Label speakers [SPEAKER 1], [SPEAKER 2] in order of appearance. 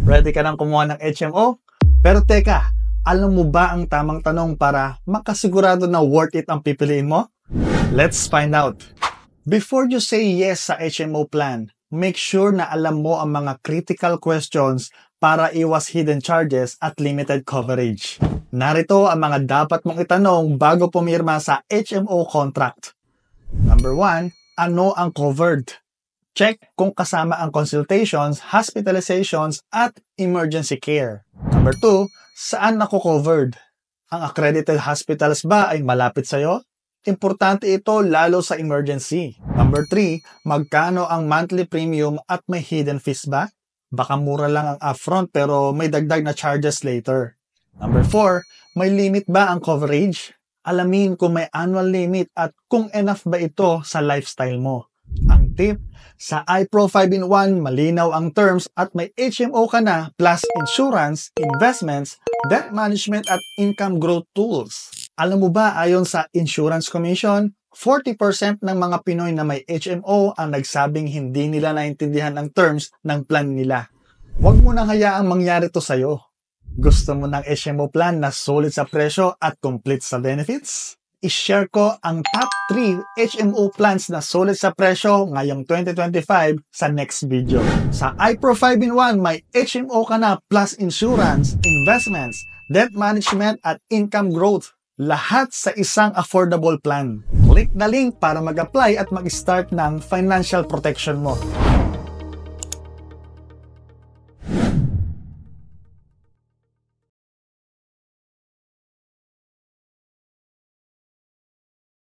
[SPEAKER 1] Ready ka nang kumuha ng HMO? Pero teka, alam mo ba ang tamang tanong para makasigurado na worth it ang pipiliin mo? Let's find out! Before you say yes sa HMO plan, make sure na alam mo ang mga critical questions para iwas hidden charges at limited coverage. Narito ang mga dapat mong itanong bago pumirma sa HMO contract. Number 1, ano ang covered? Check kung kasama ang consultations, hospitalizations, at emergency care. Number 2, saan ako covered? Ang accredited hospitals ba ay malapit sa'yo? Importante ito lalo sa emergency. Number 3, magkano ang monthly premium at may hidden fees ba? Baka mura lang ang upfront pero may dagdag na charges later. Number 4, may limit ba ang coverage? Alamin kung may annual limit at kung enough ba ito sa lifestyle mo. Ang tip, sa iPro 5-in-1, malinaw ang terms at may HMO ka na plus insurance, investments, debt management at income growth tools. Alam mo ba ayon sa Insurance Commission, 40% ng mga Pinoy na may HMO ang nagsabing hindi nila naintindihan ang terms ng plan nila. Huwag mo nang hayaang mangyari to sa'yo. Gusto mo ng HMO plan na solid sa presyo at complete sa benefits? I-share ko ang top 3 HMO plans na solid sa presyo ngayong 2025 sa next video. Sa iPro 5-in-1, may HMO ka na plus insurance, investments, debt management at income growth. Lahat sa isang affordable plan. Click the link para mag-apply at mag-start ng financial protection mo.